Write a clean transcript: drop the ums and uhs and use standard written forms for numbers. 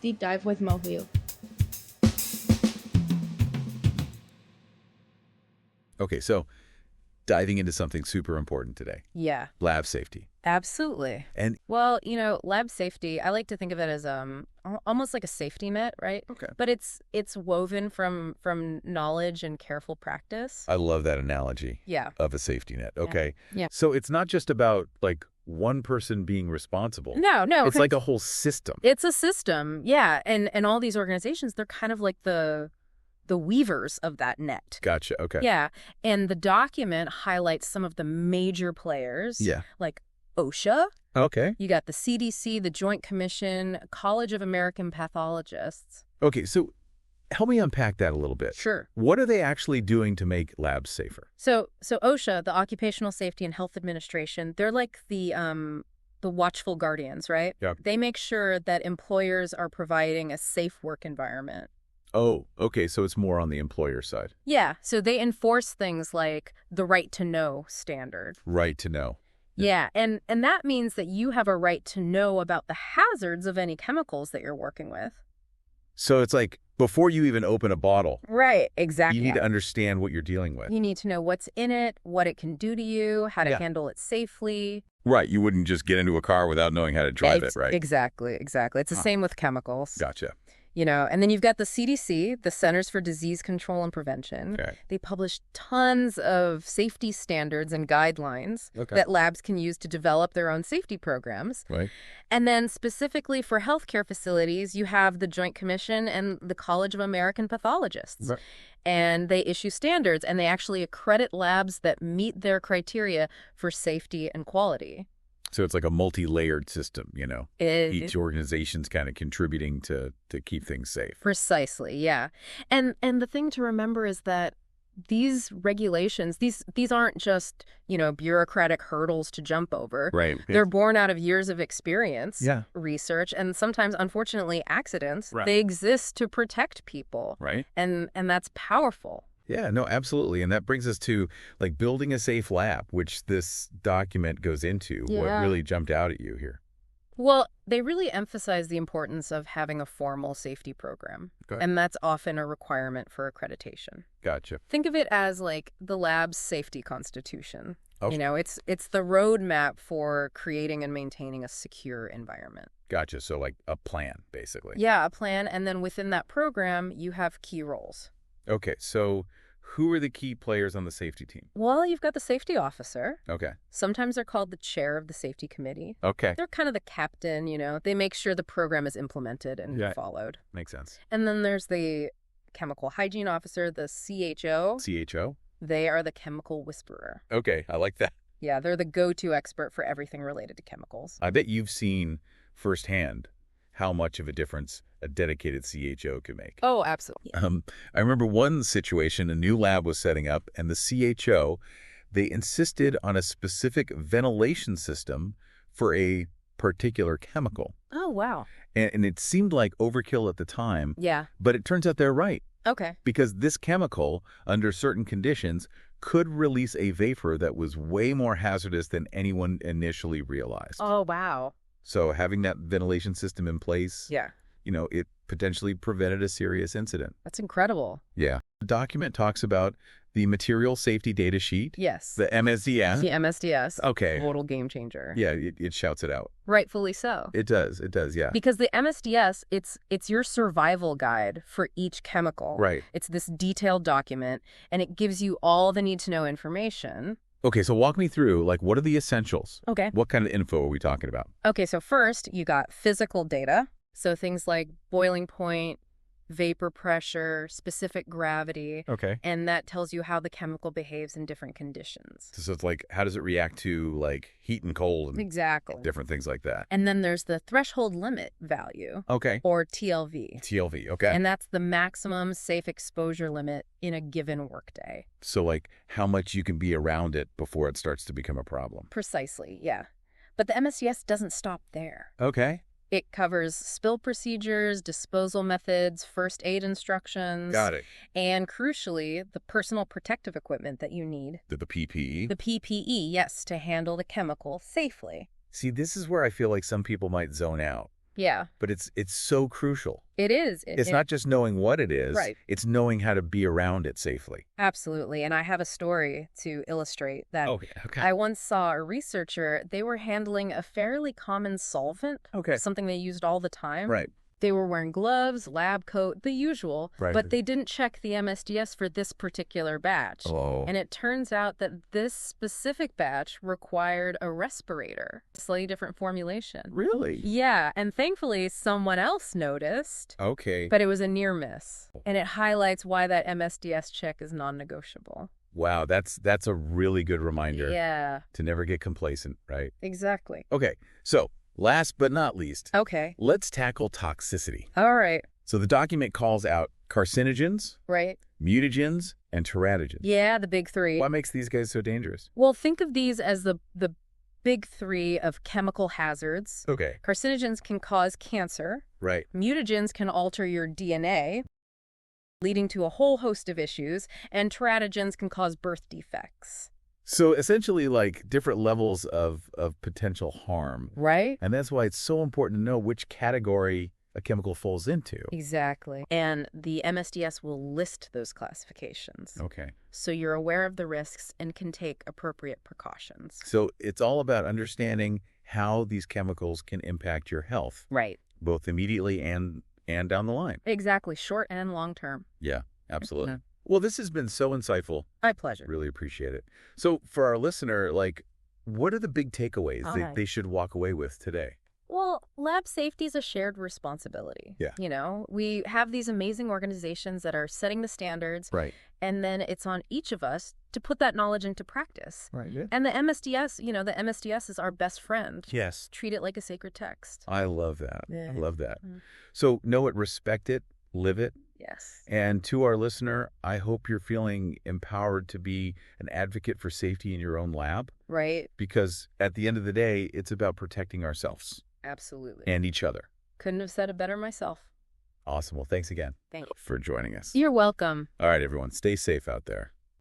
Deep Dive with Mohu. Okay, so diving into something super important today. Yeah, Lab safety. absolutely. And Well, lab safety, I like to think of it as almost like a safety net, right? okay. But it's woven from knowledge and careful practice. I love that analogy Yeah. of a safety net. Okay. Yeah. So it's not just about like one person being responsible. No. It's like a whole system. It's a system. Yeah. And all these organizations, they're kind of like the weavers of that net. Gotcha. Okay. Yeah. And the document highlights some of the major players. Yeah. Like OSHA. Okay. You got the CDC, the Joint Commission, College of American Pathologists. Okay. So help me unpack that a little bit. Sure. What are they actually doing to make labs safer? So OSHA, the Occupational Safety and Health Administration, they're like the watchful guardians, right? Yeah. They make sure that employers are providing a safe work environment. Oh, okay. So it's more on the employer side. Yeah. So they enforce things like the right to know standard. Right to know. Yeah. And that means that you have a right to know about the hazards of any chemicals that you're working with. So it's like before you even open a bottle, Right. Exactly. you need to understand what you're dealing with. You need to know what's in it, what it can do to you, how to handle it safely. Right. You wouldn't just get into a car without knowing how to drive it, right? Exactly. It's the same with chemicals. Gotcha. And then you've got the CDC, the Centers for Disease Control and Prevention. Okay. They publish tons of safety standards and guidelines that labs can use to develop their own safety programs. Right. And then specifically for healthcare facilities, you have the Joint Commission and the College of American Pathologists. Right. And they issue standards, and they actually accredit labs that meet their criteria for safety and quality. So it's like a multi-layered system, Each organization's kind of contributing to keep things safe. Precisely, yeah. And the thing to remember is that these regulations, these aren't just, bureaucratic hurdles to jump over. Right. They're born out of years of experience, Yeah. research, and sometimes, unfortunately, accidents. Right. They exist to protect people. Right. And that's powerful. Yeah, no, absolutely. And that brings us to like building a safe lab, which this document goes into. What Yeah. really jumped out at you here? Well, they really emphasize the importance of having a formal safety program. Okay. And that's often a requirement for accreditation. Gotcha. Think of it as like the lab's safety constitution. Oh. It's the roadmap for creating and maintaining a secure environment. Gotcha. So like a plan, basically. Yeah, a plan. And then within that program, you have key roles. Okay, so who are the key players on the safety team? Well, you've got the safety officer. Okay. Sometimes they're called the chair of the safety committee. Okay. They're kind of the captain, They make sure the program is implemented and followed. Makes sense. And then there's the chemical hygiene officer, the CHO. CHO? They are the chemical whisperer. Okay, I like that. Yeah, they're the go-to expert for everything related to chemicals. I bet you've seen firsthand how much of a difference a dedicated CHO can make. Oh, absolutely. I remember one situation, a new lab was setting up, and the CHO, they insisted on a specific ventilation system for a particular chemical. Oh, wow. And it seemed like overkill at the time. Yeah. But it turns out they're right. Okay. Because this chemical, under certain conditions, could release a vapor that was way more hazardous than anyone initially realized. Oh, wow. So having that ventilation system in place, Yeah. It potentially prevented a serious incident. That's incredible. Yeah. The document talks about the material safety data sheet. Yes. The MSDS. The MSDS. Okay. Total game changer. Yeah, it shouts it out. Rightfully so. It does, yeah. Because the MSDS, it's your survival guide for each chemical. Right. It's this detailed document, and it gives you all the need-to-know information. Okay, so walk me through, what are the essentials? Okay. What kind of info are we talking about? Okay, so first, you got physical data. So things like boiling point, vapor pressure, specific gravity. Okay. And that tells you how the chemical behaves in different conditions. So it's how does it react to, heat and cold and Exactly. different things like that? And then there's the threshold limit value. Okay. Or TLV. TLV, okay. And that's the maximum safe exposure limit in a given workday. So, how much you can be around it before it starts to become a problem. Precisely, yeah. But the MSDS doesn't stop there. Okay. It covers spill procedures, disposal methods, first aid instructions. Got it. And crucially, the personal protective equipment that you need. The PPE? The PPE, yes, to handle the chemical safely. See, this is where I feel like some people might zone out. Yeah. But it's so crucial. It is. It's not just knowing what it is. Right. It's knowing how to be around it safely. Absolutely. And I have a story to illustrate that. Okay. I once saw a researcher, they were handling a fairly common solvent, something they used all the time. Right. They were wearing gloves, lab coat, the usual, Right. but they didn't check the MSDS for this particular batch. Oh. And it turns out that this specific batch required a respirator, slightly different formulation. Really? Yeah, and thankfully someone else noticed. Okay. But it was a near miss. And it highlights why that MSDS check is non-negotiable. Wow, that's a really good reminder. Yeah. To never get complacent, right? Exactly. Okay, so last but not least, Okay. let's tackle toxicity. All right. So the document calls out carcinogens, Right. mutagens, and teratogens. Yeah, the big three. What makes these guys so dangerous? Well, think of these as the big three of chemical hazards. Okay. Carcinogens can cause cancer. Right. Mutagens can alter your DNA, leading to a whole host of issues. And teratogens can cause birth defects. So essentially like different levels of potential harm. Right? And that's why it's so important to know which category a chemical falls into. Exactly. And the MSDS will list those classifications. Okay. So you're aware of the risks and can take appropriate precautions. So it's all about understanding how these chemicals can impact your health. Right. Both immediately and down the line. Exactly. Short and long term. Yeah, absolutely. Yeah. Well, this has been so insightful. My pleasure. Really appreciate it. So for our listener, like, what are the big takeaways that they should walk away with today? Well, lab safety is a shared responsibility. Yeah. You know, we have these amazing organizations that are setting the standards. Right. And then it's on each of us to put that knowledge into practice. Right. Yeah. And the MSDS, you know, the MSDS is our best friend. Yes. Treat it like a sacred text. I love that. Yeah. I love that. Mm. So know it, respect it, live it. Yes. And to our listener, I hope you're feeling empowered to be an advocate for safety in your own lab. Right. Because at the end of the day, it's about protecting ourselves. Absolutely. And each other. Couldn't have said it better myself. Awesome. Well, thanks again Thanks. for joining us. You're welcome. All right, everyone. Stay safe out there.